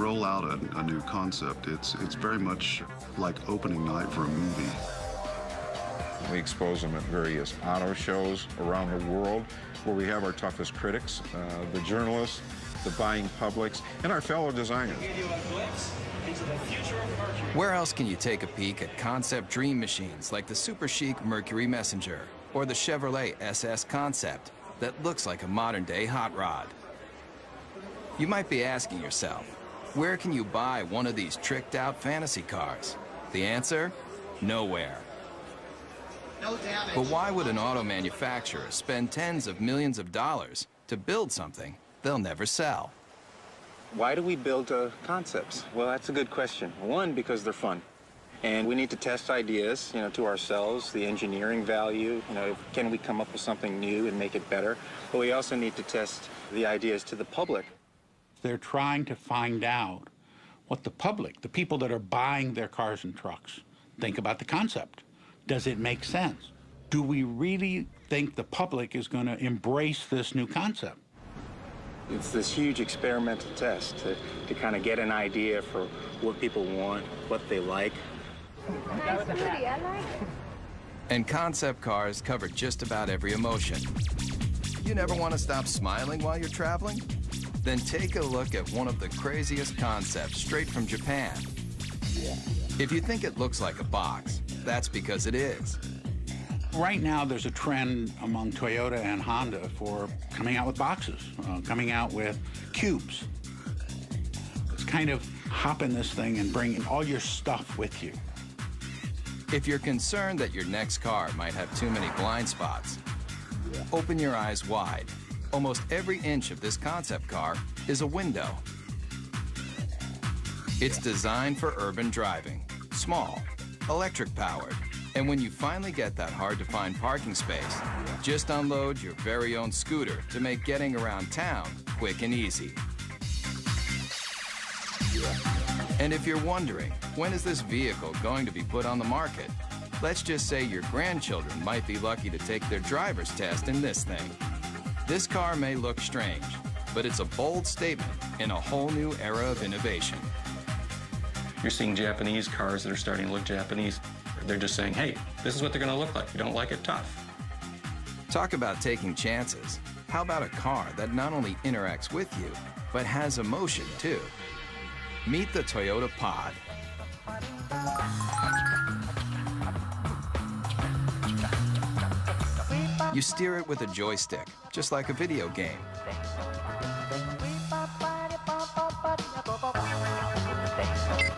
roll out a new concept, it's very much like opening night for a movie. We expose them at various auto shows around the world where we have our toughest critics, the journalists, the buying publics, and our fellow designers. Where else can you take a peek at concept dream machines like the super chic Mercury Messenger or the Chevrolet SS Concept that looks like a modern-day hot rod? You might be asking yourself, where can you buy one of these tricked-out fantasy cars? The answer? Nowhere. No damage. But why would an auto manufacturer spend tens of millions of dollars to build something they'll never sell? Why do we build concepts? Well, that's a good question. One, because they're fun. And we need to test ideas, to ourselves, the engineering value, can we come up with something new and make it better? But we also need to test the ideas to the public. They're trying to find out what the public, the people that are buying their cars and trucks, think about the concept. Does it make sense? Do we really think the public is going to embrace this new concept? It's this huge experimental test to kind of get an idea for what people want, what they like. Nice booty, I like it. And concept cars cover just about every emotion. You never want to stop smiling while you're traveling? Then take a look at one of the craziest concepts straight from Japan. If you think it looks like a box, that's because it is. Right now, there's a trend among Toyota and Honda for coming out with boxes, coming out with cubes. It's kind of hop in this thing and bring all your stuff with you. If you're concerned that your next car might have too many blind spots, open your eyes wide. Almost every inch of this concept car is a window. It's designed for urban driving, small, electric-powered, and when you finally get that hard-to-find parking space, just unload your very own scooter to make getting around town quick and easy. And if you're wondering, when is this vehicle going to be put on the market? Let's just say your grandchildren might be lucky to take their driver's test in this thing. This car may look strange, but it's a bold statement in a whole new era of innovation. You're seeing Japanese cars that are starting to look Japanese. They're just saying, hey, this is what they're going to look like. You don't like it, tough. Talk about taking chances. How about a car that not only interacts with you, but has emotion too? Meet the Toyota Pod. You steer it with a joystick, just like a video game.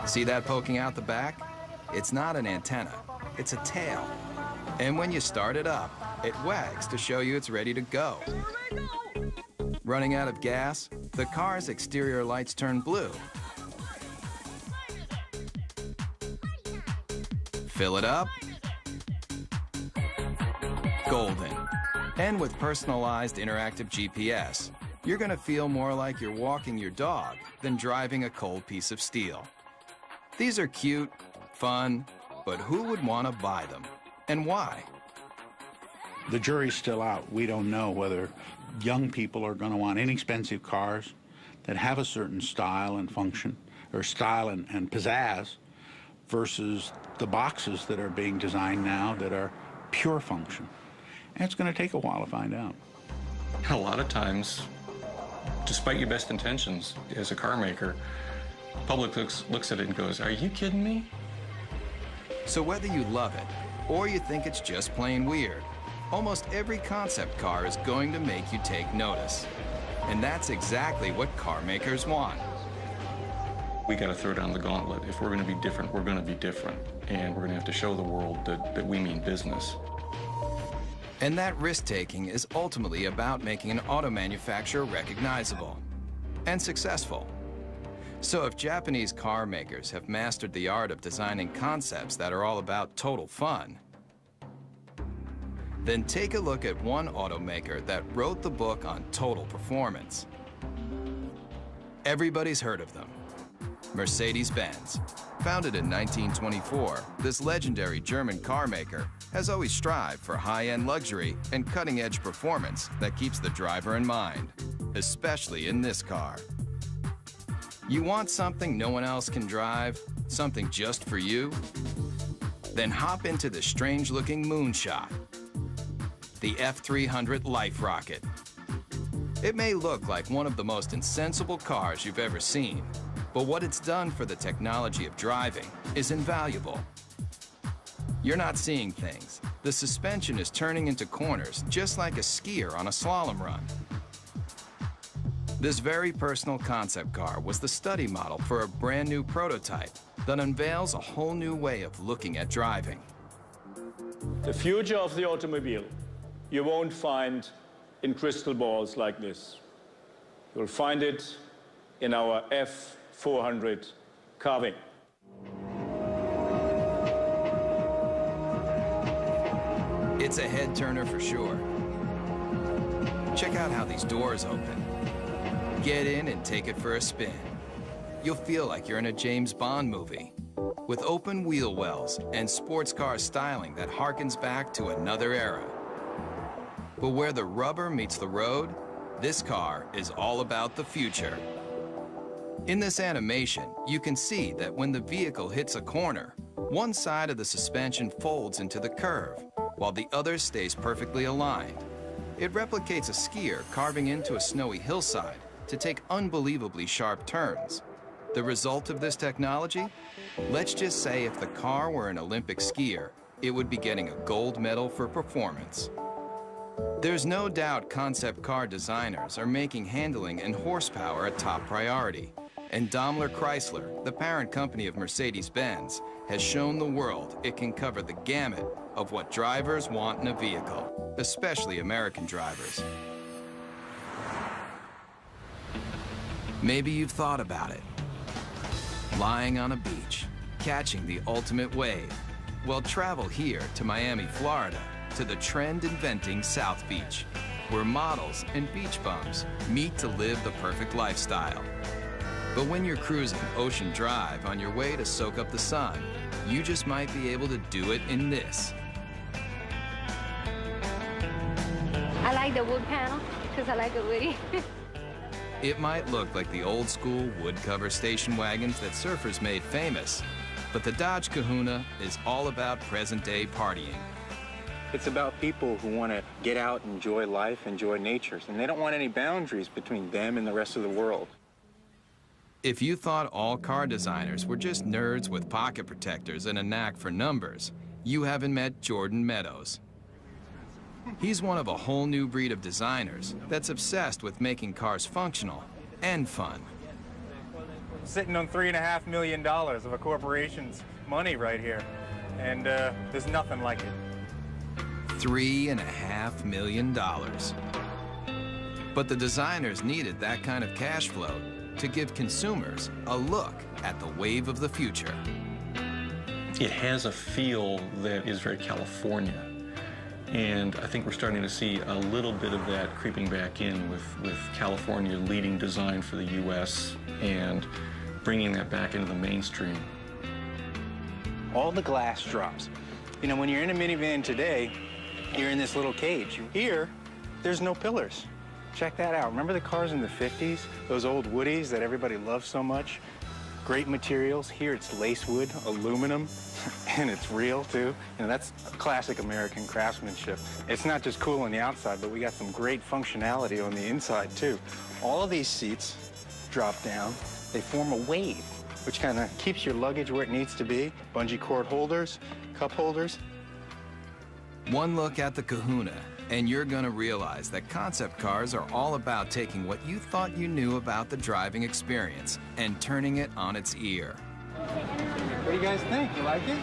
See that poking out the back? It's not an antenna, it's a tail. And when you start it up, it wags to show you it's ready to go. Running out of gas, the car's exterior lights turn blue. Fill it up. Golden. And with personalized interactive GPS, you're gonna feel more like you're walking your dog than driving a cold piece of steel. These are cute, fun, but who would want to buy them? And why? The jury's still out. We don't know whether young people are going to want inexpensive cars that have a certain style and function, or style and pizzazz, versus the boxes that are being designed now that are pure function. And it's going to take a while to find out. A lot of times, despite your best intentions as a car maker, the public looks at it and goes, are you kidding me? So whether you love it or you think it's just plain weird, almost every concept car is going to make you take notice. And that's exactly what car makers want. We got to throw down the gauntlet. If we're going to be different, we're going to be different. And we're going to have to show the world that we mean business. And that risk-taking is ultimately about making an auto manufacturer recognizable and successful. So if Japanese car makers have mastered the art of designing concepts that are all about total fun, then take a look at one automaker that wrote the book on total performance. Everybody's heard of them. Mercedes-Benz. Founded in 1924, this legendary German car maker has always strived for high-end luxury and cutting-edge performance that keeps the driver in mind, especially in this car. You want something no one else can drive? Something just for you? Then hop into the strange-looking moonshot, the F300 Life Rocket. It may look like one of the most insensible cars you've ever seen, but what it's done for the technology of driving is invaluable. You're not seeing things. The suspension is turning into corners just like a skier on a slalom run. This very personal concept car was the study model for a brand new prototype that unveils a whole new way of looking at driving. The future of the automobile you won't find in crystal balls like this. You'll find it in our F400 carving. It's a head turner for sure. Check out how these doors open. Get in and take it for a spin. You'll feel like you're in a James Bond movie, with open wheel wells and sports car styling that harkens back to another era. But where the rubber meets the road, this car is all about the future. In this animation, you can see that when the vehicle hits a corner, one side of the suspension folds into the curve, while the other stays perfectly aligned. It replicates a skier carving into a snowy hillside to take unbelievably sharp turns. The result of this technology? Let's just say if the car were an Olympic skier, it would be getting a gold medal for performance. There's no doubt concept car designers are making handling and horsepower a top priority. And Daimler Chrysler, the parent company of Mercedes-Benz, has shown the world it can cover the gamut of what drivers want in a vehicle, especially American drivers. Maybe you've thought about it. Lying on a beach, catching the ultimate wave. Well, travel here to Miami, Florida, to the trend-inventing South Beach, where models and beach bums meet to live the perfect lifestyle. But when you're cruising Ocean Drive on your way to soak up the sun, you just might be able to do it in this. I like the wood panel because I like it woody. It might look like the old-school wood-cover station wagons that surfers made famous, but the Dodge Kahuna is all about present-day partying. It's about people who want to get out, enjoy life, enjoy nature, and they don't want any boundaries between them and the rest of the world. If you thought all car designers were just nerds with pocket protectors and a knack for numbers, you haven't met Jordan Meadows. He's one of a whole new breed of designers that's obsessed with making cars functional and fun. Sitting on $3.5 million of a corporation's money right here, and there's nothing like it. $3.5 million. But the designers needed that kind of cash flow to give consumers a look at the wave of the future. It has a feel that is very California. And I think we're starting to see a little bit of that creeping back in with California leading design for the U.S. and bringing that back into the mainstream. All the glass drops. You know, when you're in a minivan today, you're in this little cage. Here, there's no pillars. Check that out. Remember the cars in the 50s? Those old Woodies that everybody loved so much? Great materials. Here it's lacewood, aluminum, and it's real too. You know, that's classic American craftsmanship. It's not just cool on the outside, but we got some great functionality on the inside too. All of these seats drop down. They form a wave, which kind of keeps your luggage where it needs to be. Bungee cord holders, cup holders. One look at the Kahuna, and you're gonna realize that concept cars are all about taking what you thought you knew about the driving experience and turning it on its ear. What do you guys think? You like it?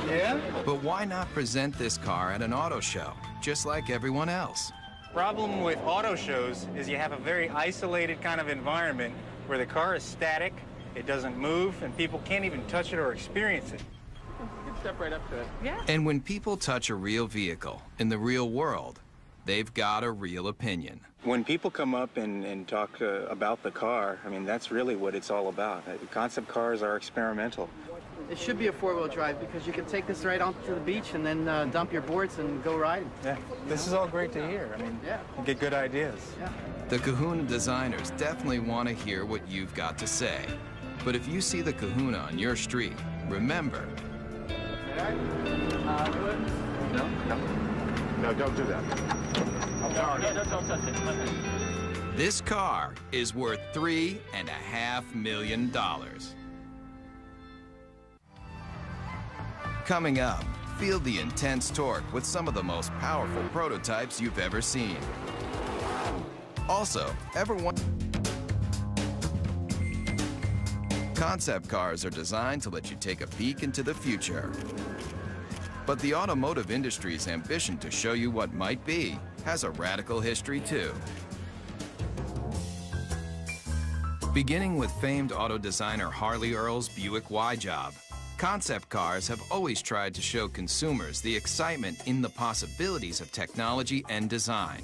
Yeah? But why not present this car at an auto show, just like everyone else? Problem with auto shows is you have a very isolated kind of environment where the car is static, it doesn't move, and people can't even touch it or experience it. Step right up to it. Yeah. And when people touch a real vehicle in the real world, they've got a real opinion. When people come up and talk about the car, I mean, that's really what it's all about. Concept cars are experimental. It should be a four-wheel drive because you can take this right onto the beach and then dump your boards and go riding. Yeah, this is all great to hear. I mean, Yeah. you get good ideas. Yeah. The Kahuna designers definitely want to hear what you've got to say. But if you see the Kahuna on your street, remember. No, don't do that. Don't touch it. This car is worth $3.5 million. Coming up, feel the intense torque with some of the most powerful prototypes you've ever seen. Also, concept cars are designed to let you take a peek into the future. But the automotive industry's ambition to show you what might be has a radical history too. Beginning with famed auto designer Harley Earl's Buick Y-Job, concept cars have always tried to show consumers the excitement in the possibilities of technology and design.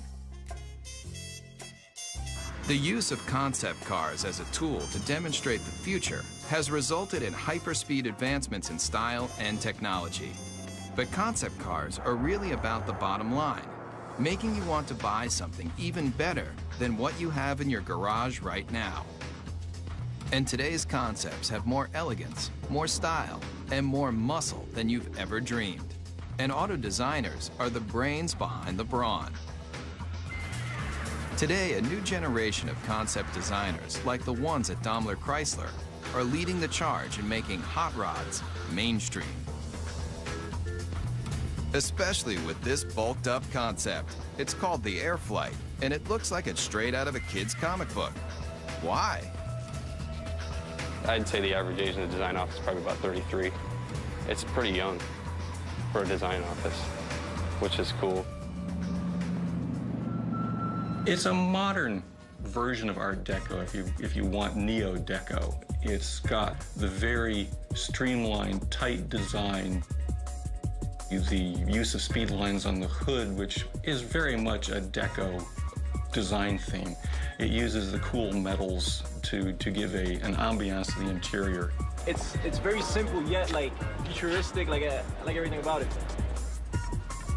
The use of concept cars as a tool to demonstrate the future has resulted in hyperspeed advancements in style and technology. But concept cars are really about the bottom line, making you want to buy something even better than what you have in your garage right now. And today's concepts have more elegance, more style, and more muscle than you've ever dreamed. And auto designers are the brains behind the brawn. Today, a new generation of concept designers, like the ones at Daimler Chrysler, are leading the charge in making hot rods mainstream. Especially with this bulked-up concept. It's called the Airflight, and it looks like it's straight out of a kid's comic book. Why? I'd say the average age in the design office is probably about 33. It's pretty young for a design office, which is cool. It's a modern version of Art Deco, if you want Neo-Deco. It's got the very streamlined, tight design, the use of speed lines on the hood, which is very much a Deco design theme. It uses the cool metals to give an ambiance to the interior. It's very simple yet like futuristic, like everything about it.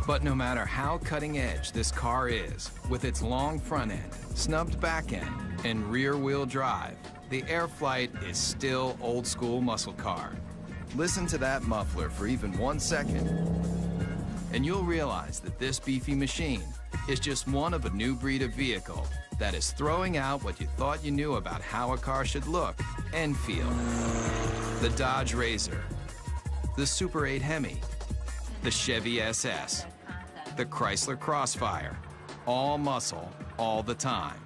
But no matter how cutting edge this car is, with its long front end, snubbed back end, and rear wheel drive, the Airflight is still old school muscle car. Listen to that muffler for even 1 second, and you'll realize that this beefy machine is just one of a new breed of vehicle that is throwing out what you thought you knew about how a car should look and feel. The Dodge Razor, the Super 8 Hemi, the Chevy SS, the Chrysler Crossfire, all muscle, all the time.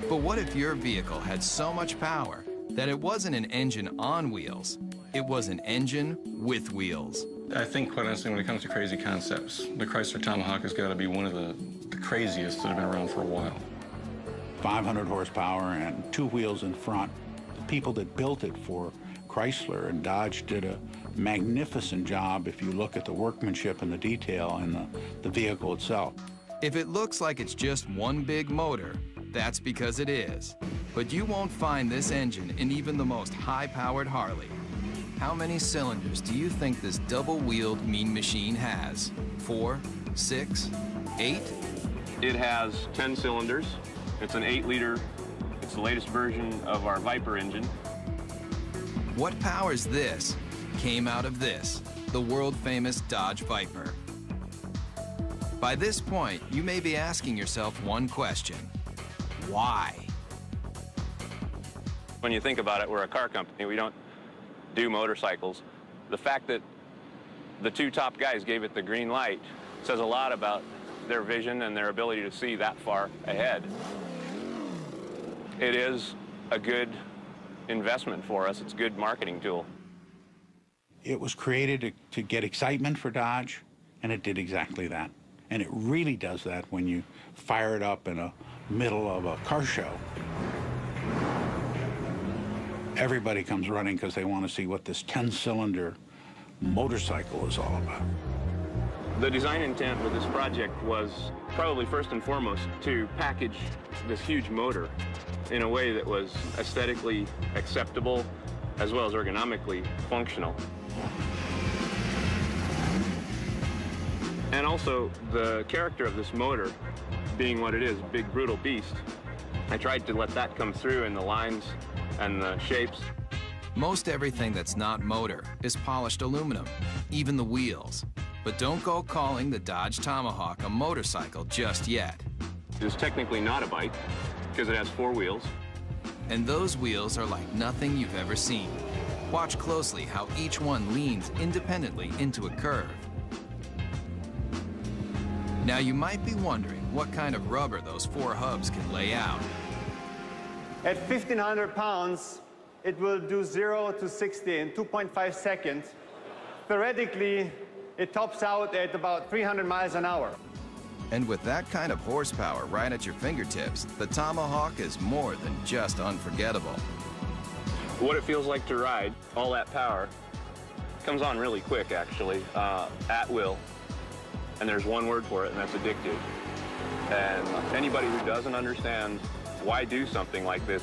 But what if your vehicle had so much power that it wasn't an engine on wheels, it was an engine with wheels? I think, quite honestly, when it comes to crazy concepts, the Chrysler Tomahawk has got to be one of the craziest that have been around for a while. 500 horsepower and 2 wheels in front. The people that built it for Chrysler and Dodge did a magnificent job if you look at the workmanship and the detail in the vehicle itself. If it looks like it's just one big motor, that's because it is. But you won't find this engine in even the most high-powered Harley. How many cylinders do you think this double-wheeled mean machine has? 4, 6, 8? It has 10 cylinders. It's an 8-liter. It's the latest version of our Viper engine. What powers this came out of this, the world-famous Dodge Viper. By this point, you may be asking yourself one question: why? When you think about it, we're a car company. We don't do motorcycles. The fact that the 2 top guys gave it the green light says a lot about their vision and their ability to see that far ahead. It is a good investment for us. It's a good marketing tool. It was created to get excitement for Dodge, and it did exactly that. And it really does that when you fire it up in the middle of a car show. Everybody comes running because they want to see what this 10-cylinder motorcycle is all about. The design intent with this project was probably first and foremost to package this huge motor in a way that was aesthetically acceptable as well as ergonomically functional. And also, the character of this motor being what it is, big, brutal beast. I tried to let that come through in the lines and the shapes. Most everything that's not motor is polished aluminum, even the wheels. But don't go calling the Dodge Tomahawk a motorcycle just yet. It's technically not a bike because it has 4 wheels. And those wheels are like nothing you've ever seen. Watch closely how each one leans independently into a curve. Now you might be wondering what kind of rubber those 4 hubs can lay out. At 1,500 pounds, it will do 0 to 60 in 2.5 seconds. Theoretically, it tops out at about 300 miles an hour. And with that kind of horsepower right at your fingertips, the Tomahawk is more than just unforgettable. What it feels like to ride, all that power, comes on really quick, actually, at will. And there's one word for it, and that's addictive. And anybody who doesn't understand why do something like this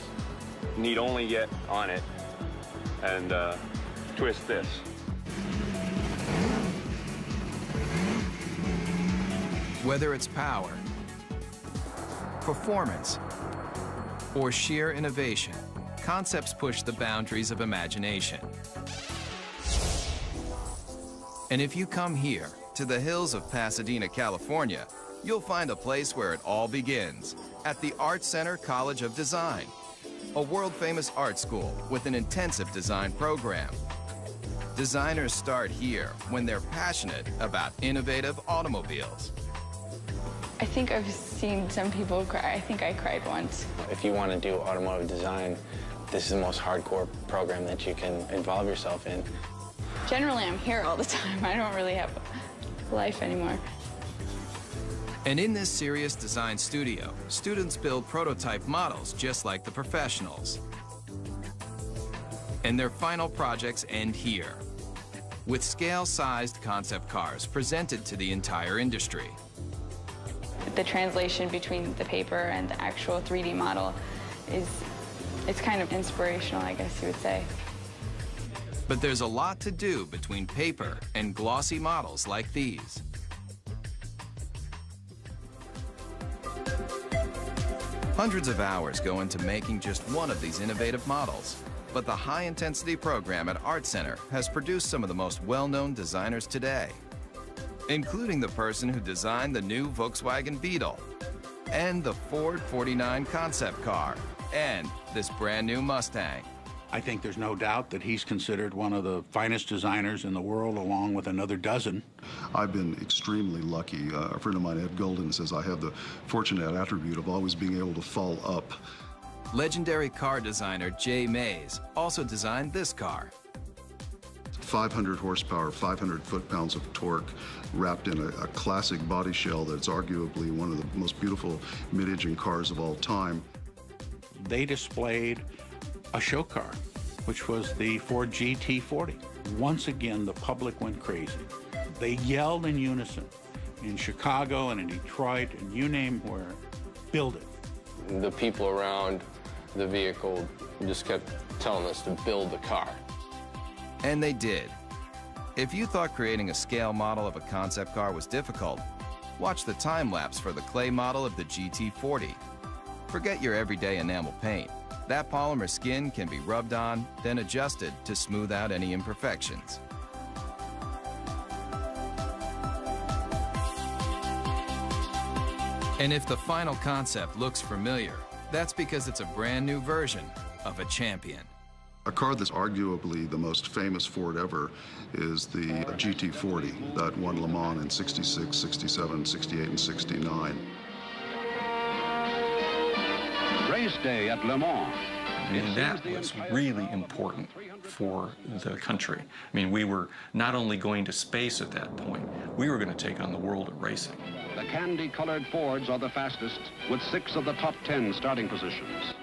need only get on it and twist this. Whether it's power, performance, or sheer innovation, concepts push the boundaries of imagination. And if you come here, to the hills of Pasadena, California, you'll find a place where it all begins, at the Art Center College of Design, a world-famous art school with an intensive design program. Designers start here when they're passionate about innovative automobiles. I think I've seen some people cry. I think I cried once. If you want to do automotive design, this is the most hardcore program that you can involve yourself in. Generally, I'm here all the time. I don't really have a life anymore. And in this serious design studio, students build prototype models just like the professionals. And their final projects end here, with scale-sized concept cars presented to the entire industry. The translation between the paper and the actual 3D model it's kind of inspirational, I guess you would say. But there's a lot to do between paper and glossy models like these. Hundreds of hours go into making just one of these innovative models. But the high-intensity program at Art Center has produced some of the most well-known designers today, including the person who designed the new Volkswagen Beetle, and the Ford 49 concept car, and this brand new Mustang. I think there's no doubt that he's considered one of the finest designers in the world, along with another dozen. I've been extremely lucky. A friend of mine, Ed Golden, says I have the fortunate attribute of always being able to fall up. Legendary car designer Jay Mays also designed this car. 500 horsepower, 500 foot-pounds of torque, wrapped in a classic body shell that's arguably one of the most beautiful mid-engine cars of all time. They displayed a show car, which was the Ford GT40. Once again, the public went crazy. They yelled in unison in Chicago and in Detroit and you name where, build it. The people around the vehicle just kept telling us to build the car. And they did. If you thought creating a scale model of a concept car was difficult, watch the time-lapse for the clay model of the GT40. Forget your everyday enamel paint. That polymer skin can be rubbed on, then adjusted to smooth out any imperfections. And if the final concept looks familiar, that's because it's a brand new version of a champion. A car that's arguably the most famous Ford ever is the GT40 that won Le Mans in 66, 67, 68, and 69. Race day at Le Mans. And that was really important for the country. I mean, we were not only going to space at that point, we were going to take on the world of racing. The candy-colored Fords are the fastest, with 6 of the top 10 starting positions.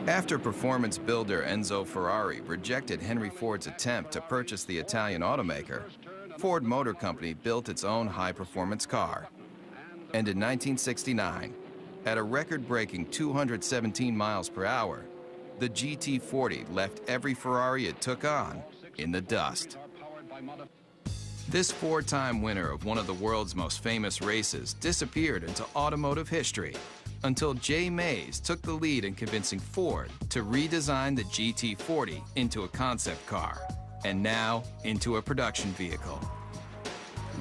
After performance builder Enzo Ferrari rejected Henry Ford's attempt to purchase the Italian automaker, Ford Motor Company built its own high-performance car. And in 1969, at a record-breaking 217 miles per hour, the GT40 left every Ferrari it took on in the dust. This four-time winner of one of the world's most famous races disappeared into automotive history until Jay Mays took the lead in convincing Ford to redesign the GT40 into a concept car, and now into a production vehicle.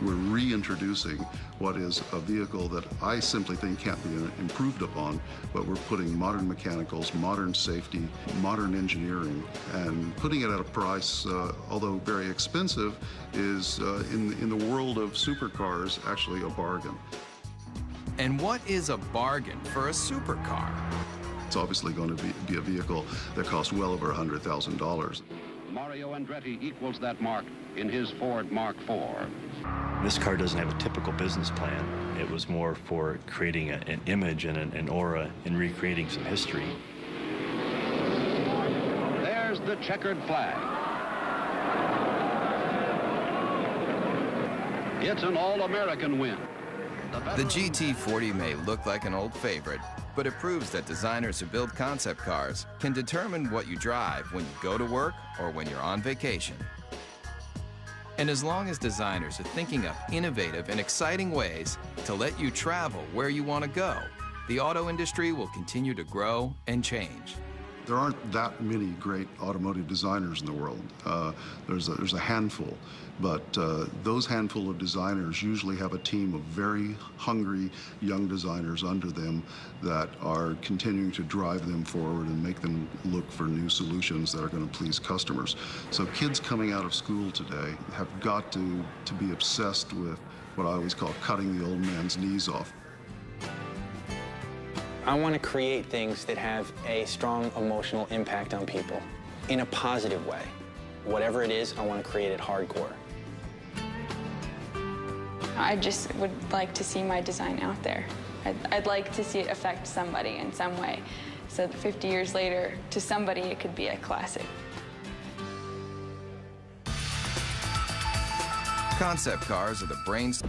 We're reintroducing what is a vehicle that I simply think can't be improved upon, but we're putting modern mechanicals, modern safety, modern engineering, and putting it at a price, although very expensive, is in the world of supercars actually a bargain. And what is a bargain for a supercar? It's obviously going to be a vehicle that costs well over $100,000. Mario Andretti equals that mark in his Ford Mark IV. This car doesn't have a typical business plan. It was more for creating an image and an aura and recreating some history. There's the checkered flag. It's an all-American win. The GT40 may look like an old favorite, but it proves that designers who build concept cars can determine what you drive when you go to work or when you're on vacation. And as long as designers are thinking up innovative and exciting ways to let you travel where you want to go, the auto industry will continue to grow and change. There aren't that many great automotive designers in the world. There's a handful, but those handful of designers usually have a team of very hungry young designers under them that are continuing to drive them forward and make them look for new solutions that are going to please customers. So kids coming out of school today have got to be obsessed with what I always call cutting the old man's knees off. I want to create things that have a strong emotional impact on people in a positive way. Whatever it is, I want to create it hardcore. I just would like to see my design out there. I'd like to see it affect somebody in some way, so that 50 years later, to somebody, it could be a classic. Concept cars are the brains.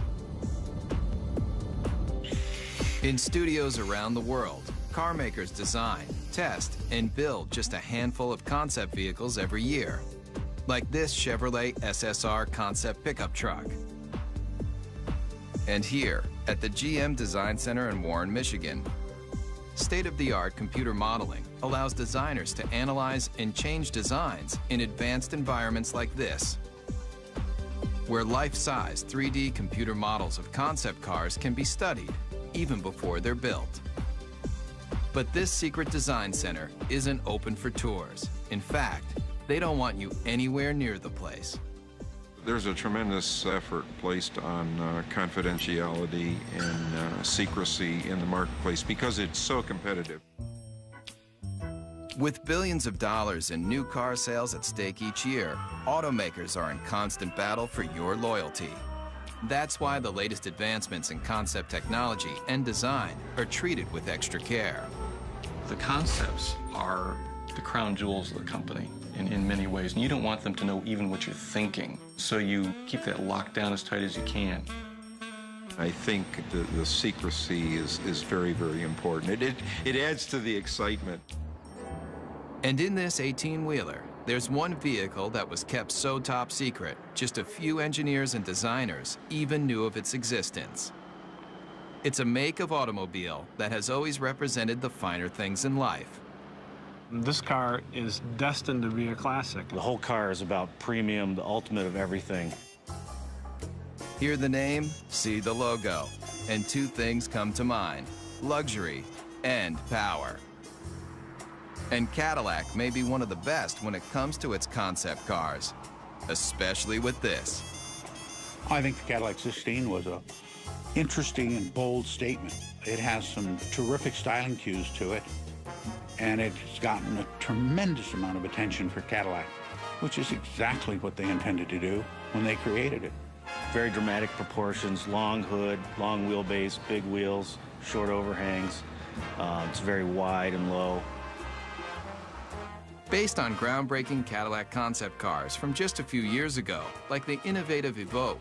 In studios around the world, car makers design, test, and build just a handful of concept vehicles every year, like this Chevrolet SSR concept pickup truck. And here, at the GM Design Center in Warren, Michigan, state-of-the-art computer modeling allows designers to analyze and change designs in advanced environments like this, where life-size 3D computer models of concept cars can be studied even before they're built. But this secret design center isn't open for tours. In fact, they don't want you anywhere near the place. There's a tremendous effort placed on confidentiality and secrecy in the marketplace because it's so competitive. With billions of dollars in new car sales at stake each year, automakers are in constant battle for your loyalty. That's why the latest advancements in concept technology and design are treated with extra care. The concepts are the crown jewels of the company in many ways, and you don't want them to know even what you're thinking, so you keep that locked down as tight as you can. I think the secrecy is very, very important. It adds to the excitement. And in this 18-wheeler, there's one vehicle that was kept so top secret, just a few engineers and designers even knew of its existence. It's a make of automobile that has always represented the finer things in life. This car is destined to be a classic. The whole car is about premium, the ultimate of everything. Hear the name, see the logo, and two things come to mind: luxury and power. And Cadillac may be one of the best when it comes to its concept cars, especially with this. I think the Cadillac 16 was an interesting and bold statement. It has some terrific styling cues to it, and it's gotten a tremendous amount of attention for Cadillac, which is exactly what they intended to do when they created it. Very dramatic proportions, long hood, long wheelbase, big wheels, short overhangs. It's very wide and low. Based on groundbreaking Cadillac concept cars from just a few years ago, like the innovative Evoque,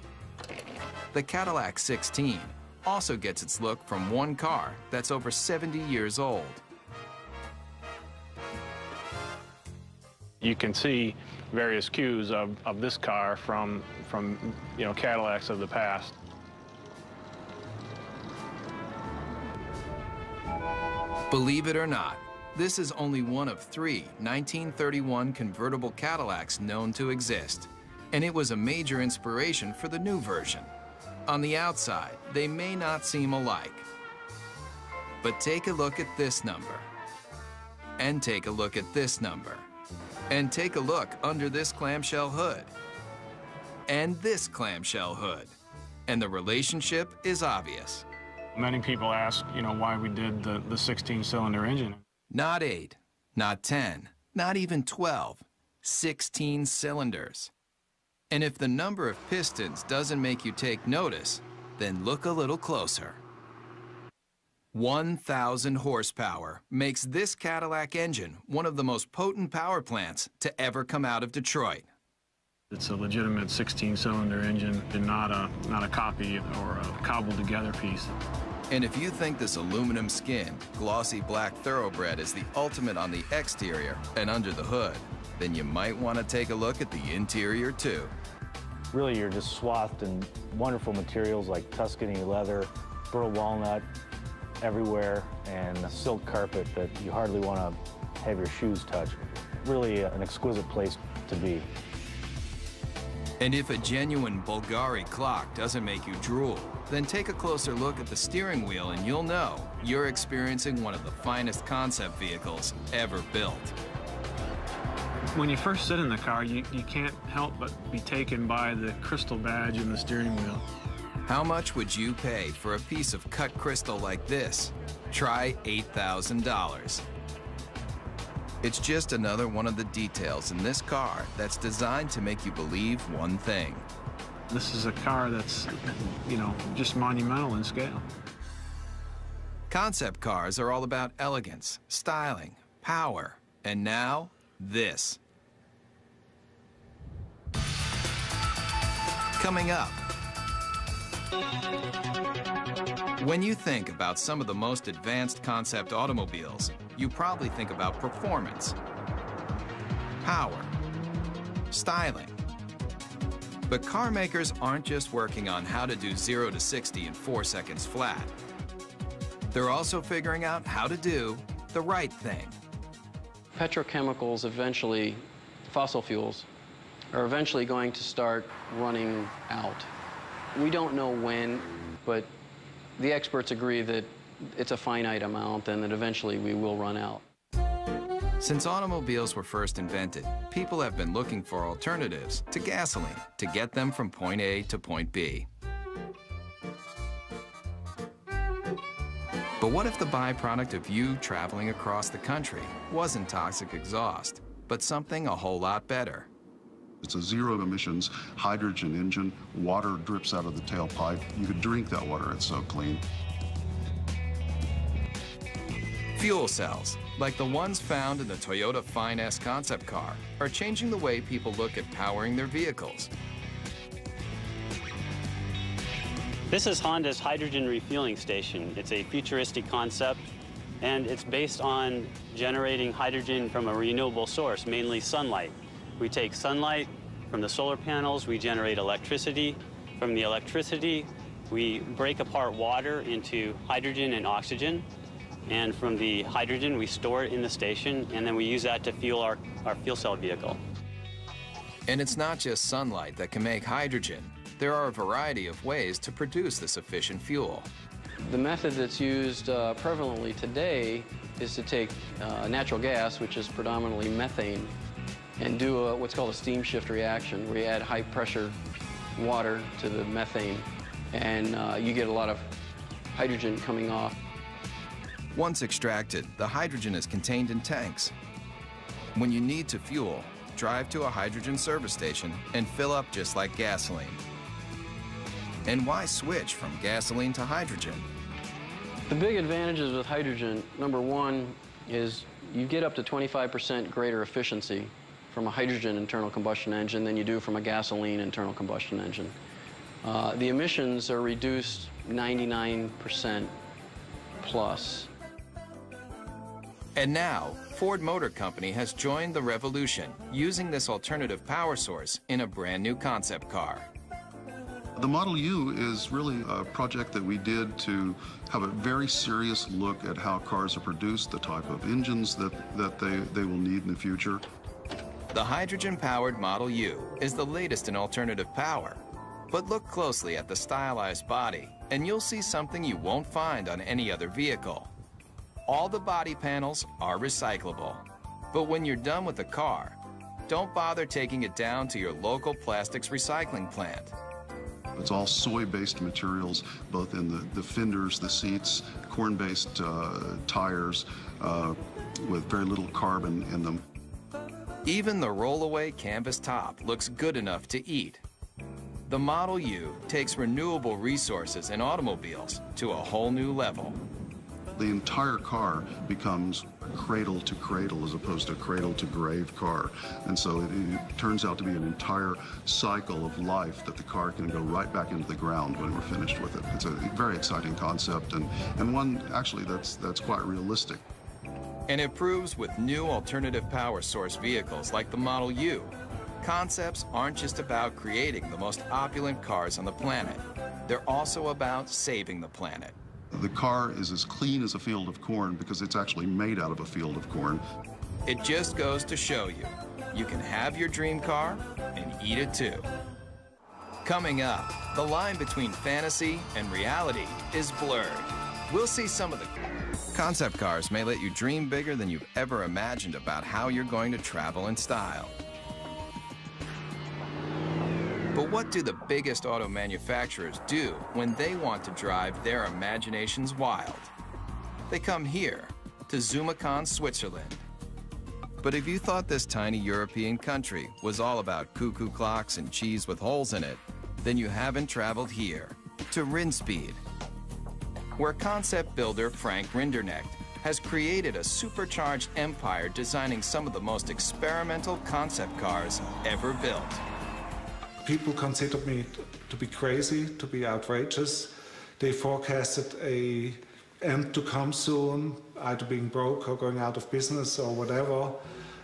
the Cadillac 16 also gets its look from one car that's over 70 years old. You can see various cues of this car from Cadillacs of the past. Believe it or not, this is only one of 3 1931 convertible Cadillacs known to exist, and it was a major inspiration for the new version. On the outside, they may not seem alike, but take a look at this number, and take a look at this number, and take a look under this clamshell hood, and this clamshell hood, and the relationship is obvious. Many people ask, why we did the 16-cylinder engine. Not 8, not 10, not even 12, 16 cylinders. And if the number of pistons doesn't make you take notice, then look a little closer. 1,000 horsepower makes this Cadillac engine one of the most potent power plants to ever come out of Detroit. It's a legitimate 16-cylinder engine and not a copy or a cobbled-together piece. And if you think this aluminum skinned, glossy black thoroughbred is the ultimate on the exterior and under the hood, then you might want to take a look at the interior too. Really, you're just swathed in wonderful materials like Tuscany leather, burl walnut everywhere, and a silk carpet that you hardly want to have your shoes touch. Really an exquisite place to be. And if a genuine Bulgari clock doesn't make you drool, then take a closer look at the steering wheel and you'll know you're experiencing one of the finest concept vehicles ever built. When you first sit in the car, you can't help but be taken by the crystal badge in the steering wheel. How much would you pay for a piece of cut crystal like this? Try $8,000. It's just another one of the details in this car that's designed to make you believe one thing. This is a car that's, just monumental in scale. Concept cars are all about elegance, styling, power, and now, this. Coming up. When you think about some of the most advanced concept automobiles, you probably think about performance, power, styling. But car makers aren't just working on how to do 0 to 60 in 4 seconds flat. They're also figuring out how to do the right thing. Petrochemicals eventually, fossil fuels, are eventually going to start running out. We don't know when, but the experts agree that it's a finite amount and that eventually we will run out. Since automobiles were first invented, people have been looking for alternatives to gasoline to get them from point A to point B. But what if the byproduct of you traveling across the country wasn't toxic exhaust, but something a whole lot better? It's a zero-emissions hydrogen engine. Water drips out of the tailpipe. You could drink that water, it's so clean. Fuel cells, like the ones found in the Toyota Fine S concept car, are changing the way people look at powering their vehicles. This is Honda's hydrogen refueling station. It's a futuristic concept, and it's based on generating hydrogen from a renewable source, mainly sunlight. We take sunlight from the solar panels, we generate electricity. From the electricity, we break apart water into hydrogen and oxygen. And from the hydrogen, we store it in the station, and then we use that to fuel our fuel cell vehicle. And it's not just sunlight that can make hydrogen. There are a variety of ways to produce this efficient fuel. The method that's used prevalently today is to take natural gas, which is predominantly methane, and do what's called a steam shift reaction, where you add high-pressure water to the methane, and you get a lot of hydrogen coming off. Once extracted, the hydrogen is contained in tanks. When you need to fuel, drive to a hydrogen service station and fill up just like gasoline. And why switch from gasoline to hydrogen? The big advantages with hydrogen, number one, is you get up to 25% greater efficiency from a hydrogen internal combustion engine than you do from a gasoline internal combustion engine. The emissions are reduced 99% plus. And now, Ford Motor Company has joined the revolution, using this alternative power source in a brand new concept car. The Model U is really a project that we did to have a very serious look at how cars are produced, the type of engines that they will need in the future. The hydrogen-powered Model U is the latest in alternative power. But look closely at the stylized body, and you'll see something you won't find on any other vehicle. All the body panels are recyclable. But when you're done with the car, don't bother taking it down to your local plastics recycling plant. It's all soy-based materials, both in the fenders, the seats, corn-based tires with very little carbon in them. Even the rollaway canvas top looks good enough to eat. The Model U takes renewable resources in automobiles to a whole new level. The entire car becomes cradle to cradle as opposed to cradle to grave car. And so it turns out to be an entire cycle of life that the car can go right back into the ground when we're finished with it. It's a very exciting concept and one actually that's quite realistic. And it proves with new alternative power source vehicles like the Model U, concepts aren't just about creating the most opulent cars on the planet. They're also about saving the planet. The car is as clean as a field of corn because it's actually made out of a field of corn. It just goes to show you, you can have your dream car and eat it too. Coming up, the line between fantasy and reality is blurred. We'll see some of the concept cars may let you dream bigger than you've ever imagined about how you're going to travel in style. But what do the biggest auto manufacturers do when they want to drive their imaginations wild? They come here, to Zumikon, Switzerland. But if you thought this tiny European country was all about cuckoo clocks and cheese with holes in it, then you haven't traveled here, to Rinspeed, where concept builder Frank Rinderknecht has created a supercharged empire designing some of the most experimental concept cars ever built. People considered me to be crazy, to be outrageous. They forecasted an end to come soon, either being broke or going out of business or whatever.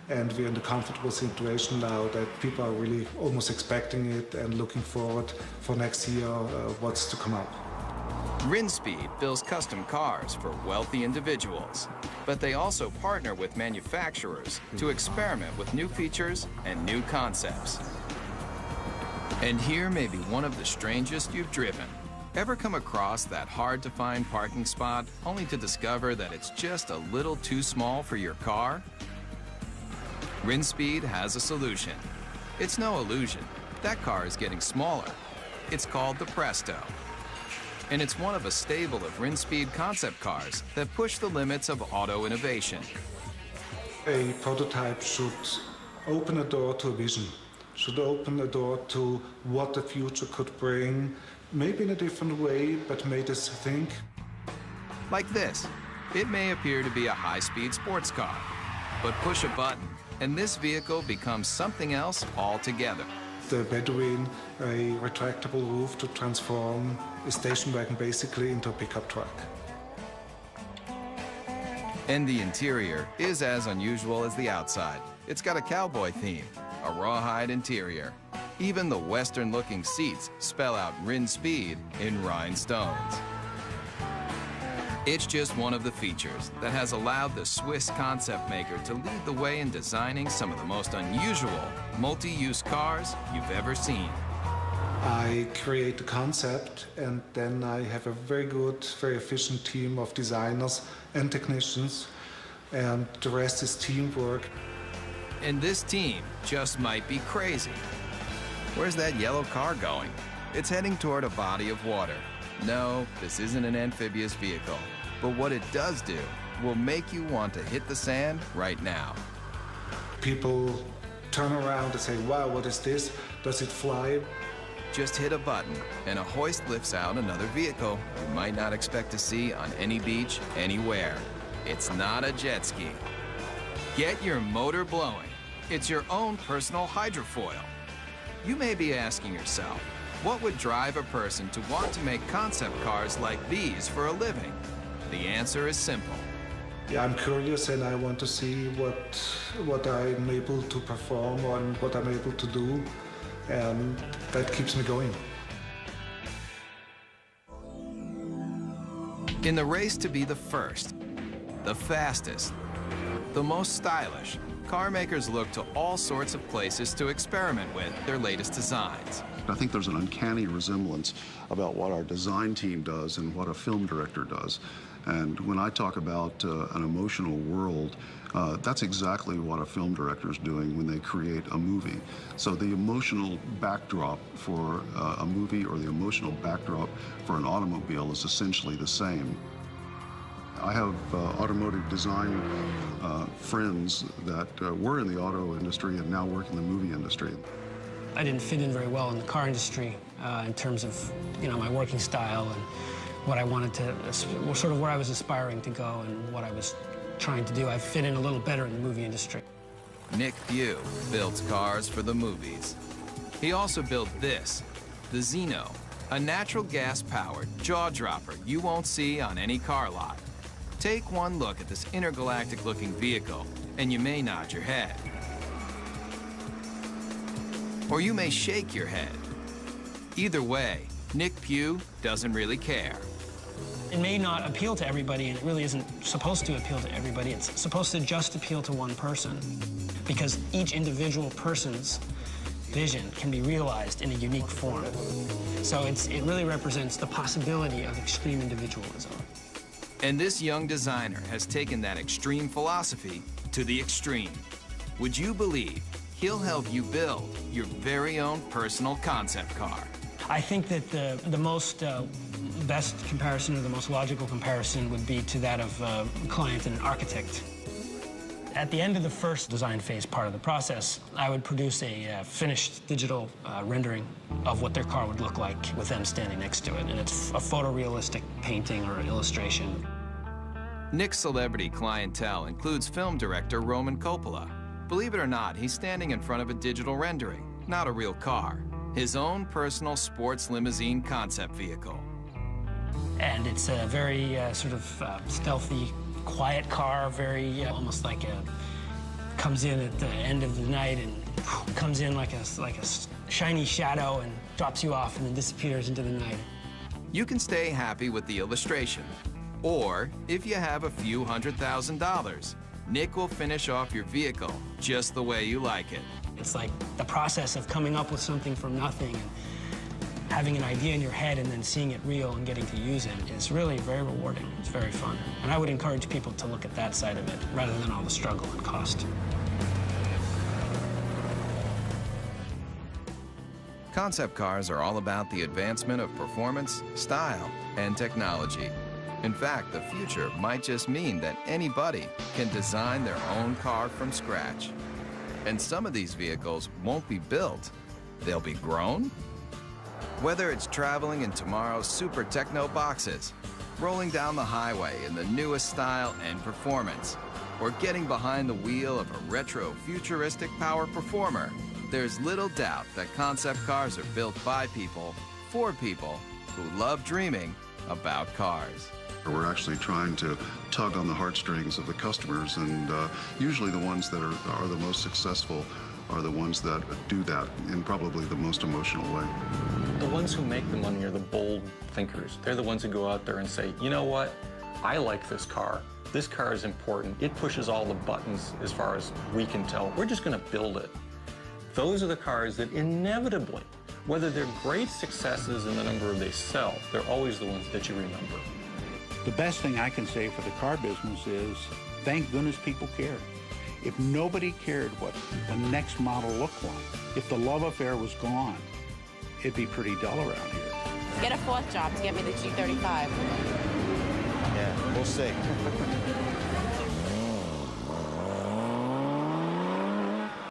And we're in the comfortable situation now that people are really almost expecting it and looking forward for next year what's to come up. Rinspeed builds custom cars for wealthy individuals, but they also partner with manufacturers to experiment with new features and new concepts. And here may be one of the strangest you've driven. Ever come across that hard-to-find parking spot only to discover that it's just a little too small for your car? Rinspeed has a solution. It's no illusion. That car is getting smaller. It's called the Presto. And it's one of a stable of Rinspeed concept cars that push the limits of auto innovation. A prototype should open a door to a vision. Should open a door to what the future could bring, maybe in a different way, but made us think. Like this. It may appear to be a high-speed sports car, but push a button, and this vehicle becomes something else altogether. The Bedouin, a retractable roof to transform a station wagon basically into a pickup truck. And the interior is as unusual as the outside. It's got a cowboy theme, a rawhide interior. Even the Western-looking seats spell out Rinspeed in rhinestones. It's just one of the features that has allowed the Swiss concept maker to lead the way in designing some of the most unusual multi-use cars you've ever seen. I create the concept, and then I have a very good, very efficient team of designers and technicians, and the rest is teamwork. And this team just might be crazy. Where's that yellow car going? It's heading toward a body of water. No, this isn't an amphibious vehicle, but what it does do will make you want to hit the sand right now. People turn around and say, wow, what is this? Does it fly? Just hit a button and a hoist lifts out another vehicle you might not expect to see on any beach anywhere. It's not a jet ski. Get your motor blowing. It's your own personal hydrofoil. You may be asking yourself, what would drive a person to want to make concept cars like these for a living? The answer is simple. yeah, I'm curious and I want to see what I'm able to perform and what I'm able to do, and that keeps me going. In the race to be the first, the fastest, the most stylish, car makers look to all sorts of places to experiment with their latest designs. I think there's an uncanny resemblance about what our design team does and what a film director does. And when I talk about an emotional world, that's exactly what a film director is doing when they create a movie. So the emotional backdrop for a movie or the emotional backdrop for an automobile is essentially the same. I have automotive design friends that were in the auto industry and now work in the movie industry. I didn't fit in very well in the car industry in terms of, my working style and what I wanted to, sort of where I was aspiring to go and what I was trying to do. I fit in a little better in the movie industry. Nick Pugh builds cars for the movies. He also built this, the Xeno, a natural gas-powered jaw-dropper you won't see on any car lot. Take one look at this intergalactic-looking vehicle, and you may nod your head. Or you may shake your head. Either way, Nick Pugh doesn't really care. It may not appeal to everybody, and it really isn't supposed to appeal to everybody. It's supposed to just appeal to one person, because each individual person's vision can be realized in a unique form. So it really represents the possibility of extreme individualism. And this young designer has taken that extreme philosophy to the extreme. Would you believe he'll help you build your very own personal concept car? I think that the most best comparison, or the most logical comparison, would be to that of a client and an architect. At the end of the first design phase part of the process, I would produce a finished digital rendering of what their car would look like with them standing next to it. And it's a photorealistic painting or illustration. Nick's celebrity clientele includes film director Roman Coppola. Believe it or not, he's standing in front of a digital rendering, not a real car. His own personal sports limousine concept vehicle. And it's a very sort of stealthy, quiet car, very almost like comes in at the end of the night and comes in like a shiny shadow and drops you off and then disappears into the night. You can stay happy with the illustration, or if you have a few $100,000, Nick will finish off your vehicle just the way you like it. It's like the process of coming up with something from nothing and having an idea in your head and then seeing it real and getting to use it is really very rewarding. It's very fun. And I would encourage people to look at that side of it rather than all the struggle and cost. Concept cars are all about the advancement of performance, style, and technology. In fact, the future might just mean that anybody can design their own car from scratch. And some of these vehicles won't be built, they'll be grown. Whether it's traveling in tomorrow's super techno boxes, rolling down the highway in the newest style and performance, or getting behind the wheel of a retro futuristic power performer, there's little doubt that concept cars are built by people, for people who love dreaming about cars. We're actually trying to tug on the heartstrings of the customers, and usually the ones that are the most successful are the ones that do that in probably the most emotional way. The ones who make the money are the bold thinkers. They're the ones who go out there and say, you know what, I like this car. This car is important. It pushes all the buttons as far as we can tell. We're just going to build it. Those are the cars that inevitably, whether they're great successes in the number they sell, they're always the ones that you remember. The best thing I can say for the car business is, thank goodness people care. If nobody cared what the next model looked like, if the love affair was gone, it'd be pretty dull around here. Get a fourth job to get me the G35. Yeah, we'll see.